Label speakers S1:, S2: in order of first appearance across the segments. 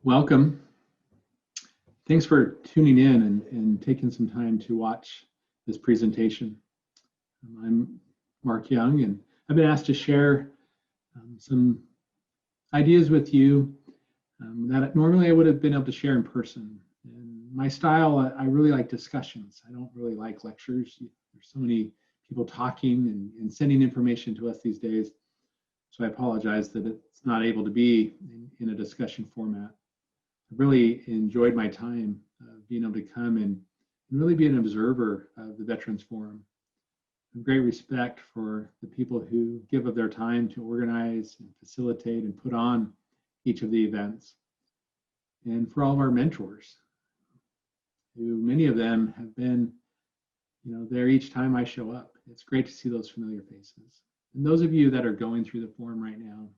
S1: Welcome. Thanks for tuning in and taking some time to watch this presentation. I'm Mark Young, and I've been asked to share some ideas with you that normally I would have been able to share in person. And my style, I really like discussions. I don't really like lectures. There's so many people talking and sending information to us these days. So I apologize that it's not able to be in a discussion format. I really enjoyed my time being able to come and really be an observer of the Veterans Forum. I have great respect for the people who give of their time to organize and facilitate and put on each of the events. And for all of our mentors, who many of them have been, there each time I show up. It's great to see those familiar faces. And those of you that are going through the forum right now,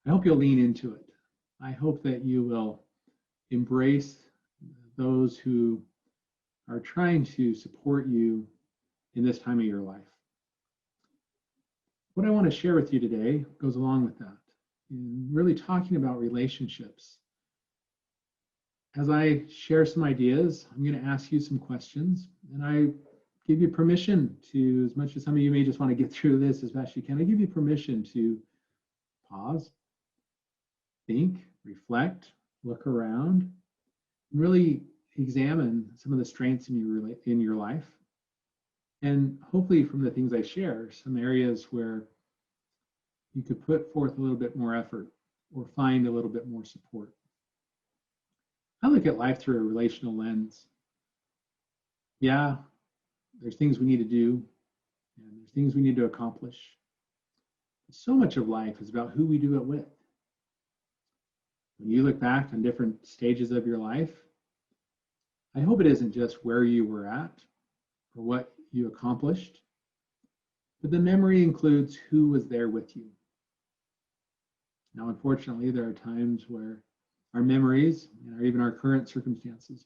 S1: I hope you'll lean into it. I hope that you will embrace those who are trying to support you in this time of your life. What I want to share with you today goes along with that, in really talking about relationships. As I share some ideas, I'm going to ask you some questions, and I give you permission to, as much as some of you may just want to get through this as best you can, I give you permission to pause, think, reflect, look around, and really examine some of the strengths in your life. And hopefully from the things I share, some areas where you could put forth a little bit more effort or find a little bit more support. I look at life through a relational lens. Yeah, there's things we need to do, and there's things we need to accomplish. But so much of life is about who we do it with. When you look back on different stages of your life, I hope it isn't just where you were at or what you accomplished, but the memory includes who was there with you. Now, unfortunately, there are times where our memories or even our current circumstances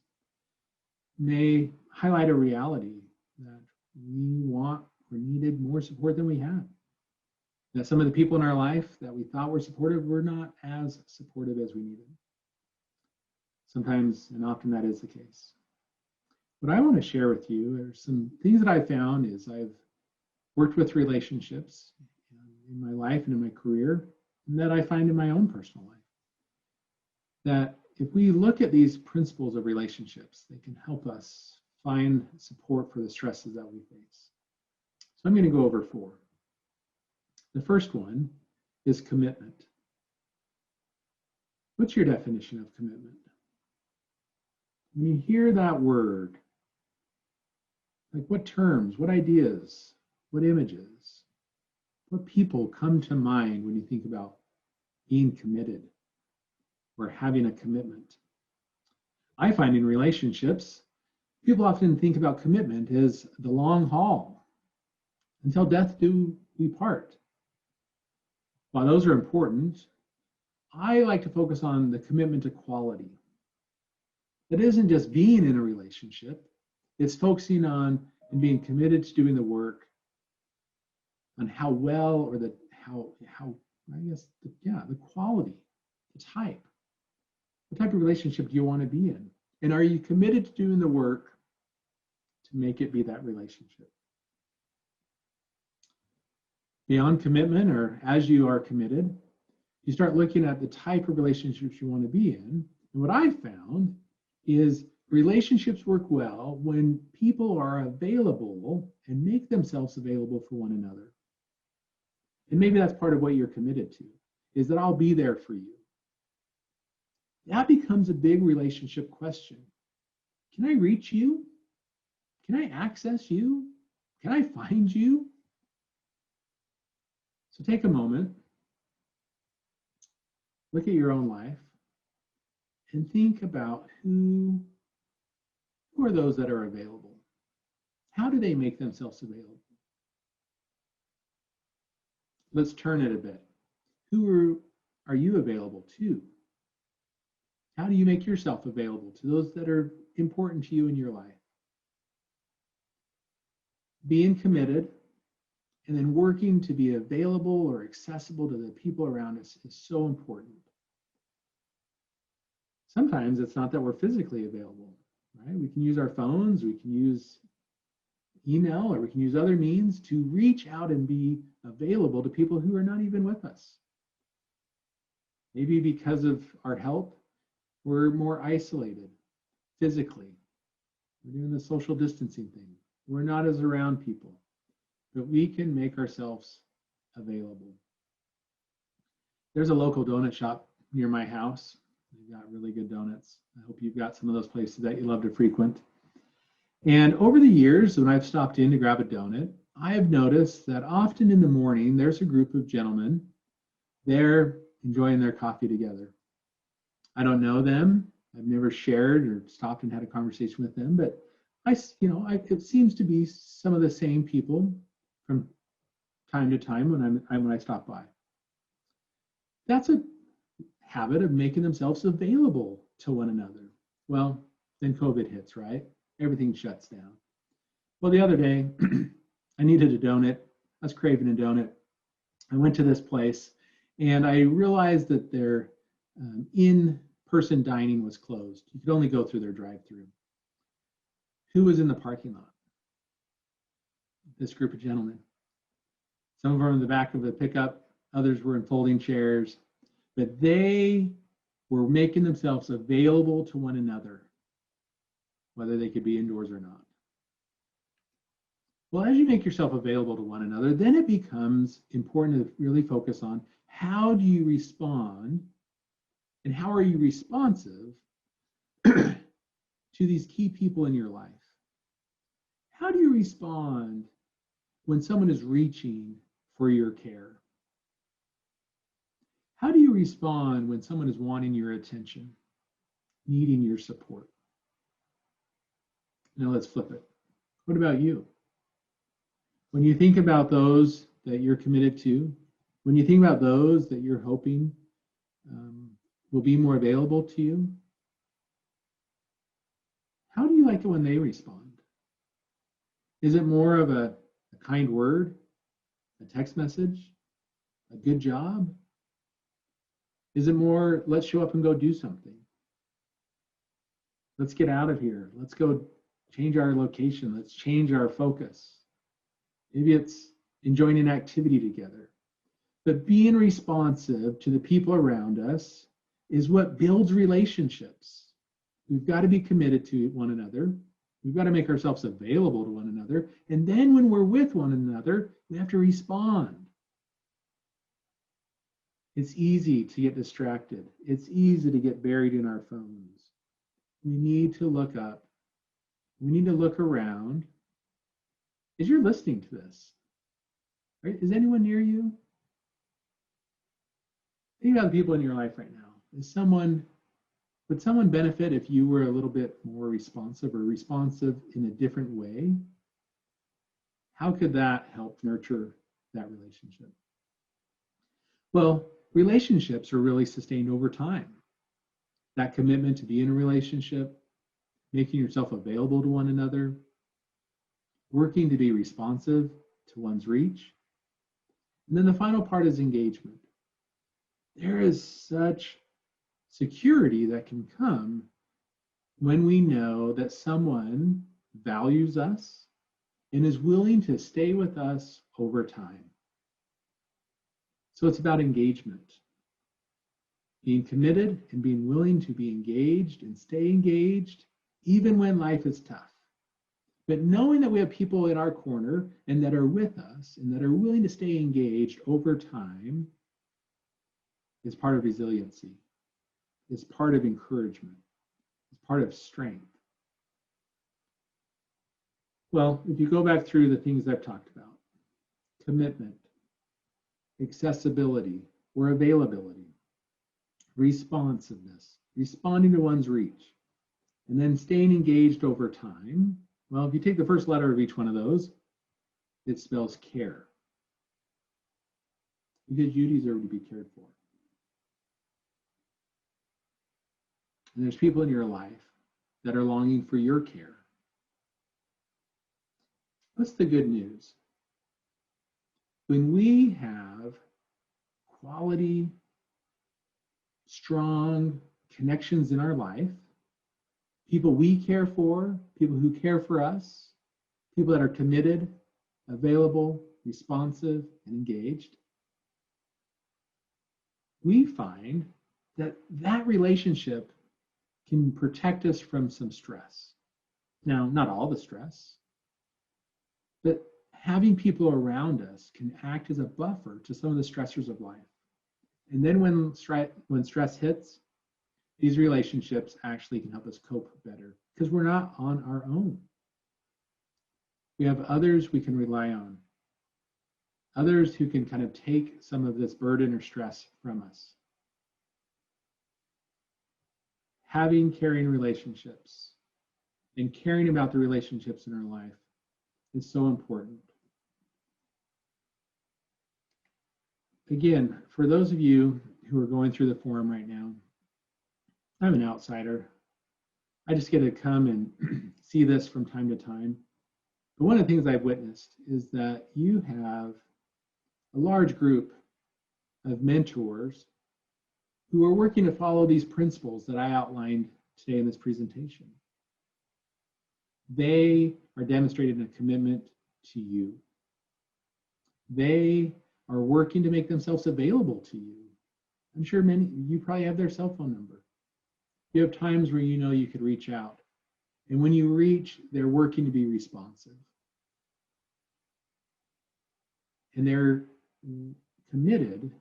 S1: may highlight a reality that we want or needed more support than we had. That some of the people in our life that we thought were supportive were not as supportive as we needed. Sometimes and often that is the case. What I want to share with you are some things that I've found as I've worked with relationships in my life and in my career, and that I find in my own personal life. That if we look at these principles of relationships, they can help us find support for the stresses that we face. So I'm going to go over 4. The first one is commitment. What's your definition of commitment? When you hear that word, like what terms, what ideas, what images, what people come to mind when you think about being committed or having a commitment? I find in relationships, people often think about commitment as the long haul, until death do we part. While those are important, I like to focus on the commitment to quality. It isn't just being in a relationship, it's focusing on and being committed to doing the work on how well, or the quality, the type. What type of relationship do you want to be in? And are you committed to doing the work to make it be that relationship? Beyond commitment, or as you are committed, you start looking at the type of relationships you want to be in. And what I found is relationships work well when people are available and make themselves available for one another. And maybe that's part of what you're committed to, is that I'll be there for you. That becomes a big relationship question. Can I reach you? Can I access you? Can I find you? So take a moment, look at your own life, and think about who are those that are available. How do they make themselves available? Let's turn it a bit. Who are you available to? How do you make yourself available to those that are important to you in your life? Being committed and then working to be available or accessible to the people around us is so important. Sometimes it's not that we're physically available, right? We can use our phones, we can use email, or we can use other means to reach out and be available to people who are not even with us. Maybe because of our health, we're more isolated physically. We're doing the social distancing thing. We're not as around people, but we can make ourselves available. There's a local donut shop near my house. They've got really good donuts. I hope you've got some of those places that you love to frequent. And over the years, when I've stopped in to grab a donut, I have noticed that often in the morning, there's a group of gentlemen. They're enjoying their coffee together. I don't know them. I've never shared or stopped and had a conversation with them, but it seems to be some of the same people from time to time when I stop by. That's a habit of making themselves available to one another. Well, then COVID hits, right? Everything shuts down. Well, the other day, I needed a donut. I was craving a donut. I went to this place and I realized that their in-person dining was closed. You could only go through their drive-through. Who was in the parking lot? This group of gentlemen. Some of them were in the back of the pickup, others were in folding chairs, but they were making themselves available to one another, whether they could be indoors or not. Well, as you make yourself available to one another, then it becomes important to really focus on how do you respond and how are you responsive to these key people in your life? How do you respond when someone is reaching for your care? How do you respond when someone is wanting your attention, needing your support? Now let's flip it. What about you? When you think about those that you're committed to, when you think about those that you're hoping will be more available to you, how do you like it when they respond? Is it more of a kind word, a text message, a good job? Is it more, let's show up and go do something? Let's get out of here. Let's go change our location. Let's change our focus. Maybe it's enjoying an activity together. But being responsive to the people around us is what builds relationships. We've got to be committed to one another. We've got to make ourselves available to one another. And then when we're with one another, we have to respond. It's easy to get distracted. It's easy to get buried in our phones. We need to look up. We need to look around. As you're listening to this, right? Is anyone near you? Think about the people in your life right now. Would someone benefit if you were a little bit more responsive or responsive in a different way? How could that help nurture that relationship? Well, relationships are really sustained over time. That commitment to be in a relationship, making yourself available to one another, working to be responsive to one's reach. And then the final part is engagement. There is such security that can come when we know that someone values us and is willing to stay with us over time. So it's about engagement. Being committed and being willing to be engaged and stay engaged even when life is tough. But knowing that we have people in our corner and that are with us and that are willing to stay engaged over time is part of resiliency, is part of encouragement, is part of strength. Well, if you go back through the things I've talked about, commitment, accessibility or availability, responsiveness, responding to one's reach, and then staying engaged over time. Well, if you take the first letter of each one of those, it spells care. Because you deserve to be cared for. And there's people in your life that are longing for your care. What's the good news? When we have quality, strong connections in our life, people we care for, people who care for us, people that are committed, available, responsive, and engaged, we find that that relationship can protect us from some stress. Now, not all the stress, but having people around us can act as a buffer to some of the stressors of life. And then when stress hits, these relationships actually can help us cope better because we're not on our own. We have others we can rely on, others who can kind of take some of this burden or stress from us. Having caring relationships and caring about the relationships in our life is so important. Again, for those of you who are going through the forum right now, I'm an outsider. I just get to come and see this from time to time. But one of the things I've witnessed is that you have a large group of mentors who are working to follow these principles that I outlined today in this presentation. They are demonstrating a commitment to you. They are working to make themselves available to you. I'm sure many, you probably have their cell phone number. You have times where you know you could reach out. And when you reach, they're working to be responsive. And they're committed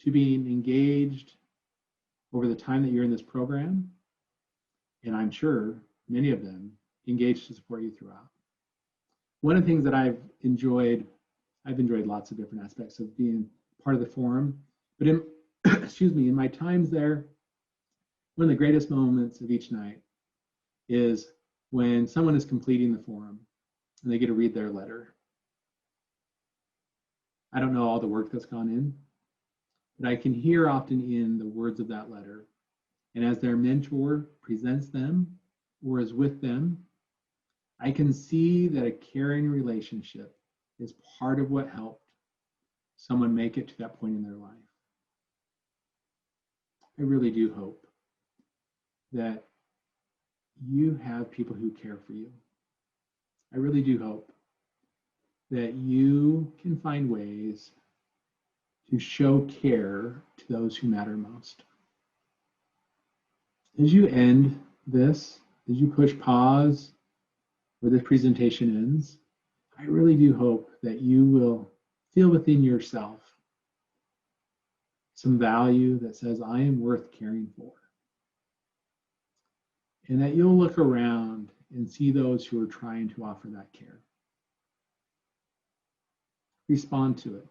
S1: to being engaged over the time that you're in this program. And I'm sure many of them engaged to support you throughout. One of the things that I've enjoyed lots of different aspects of being part of the forum, but in, excuse me, in my times there, one of the greatest moments of each night is when someone is completing the forum and they get to read their letter. I don't know all the work that's gone in, but I can hear often in the words of that letter. And as their mentor presents them or is with them, I can see that a caring relationship is part of what helped someone make it to that point in their life. I really do hope that you have people who care for you. I really do hope that you can find ways to show care to those who matter most. As you end this, as you push pause where this presentation ends, I really do hope that you will feel within yourself some value that says, I am worth caring for. And that you'll look around and see those who are trying to offer that care. Respond to it.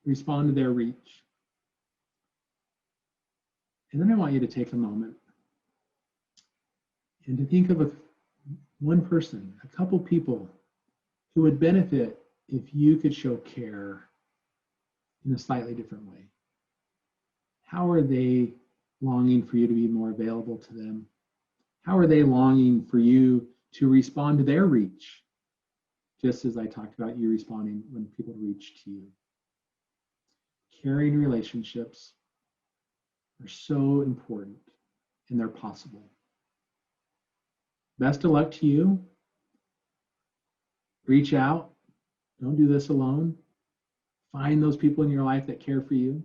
S1: Respond to their reach. And then I want you to take a moment and to think of one person, a couple people who would benefit if you could show care in a slightly different way. How are they longing for you to be more available to them? How are they longing for you to respond to their reach? Just as I talked about you responding when people reach to you. Caring relationships are so important and they're possible. Best of luck to you. Reach out. Don't do this alone. Find those people in your life that care for you.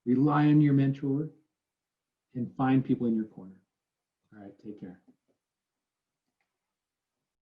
S1: Rely on your mentor and find people in your corner. All right, take care.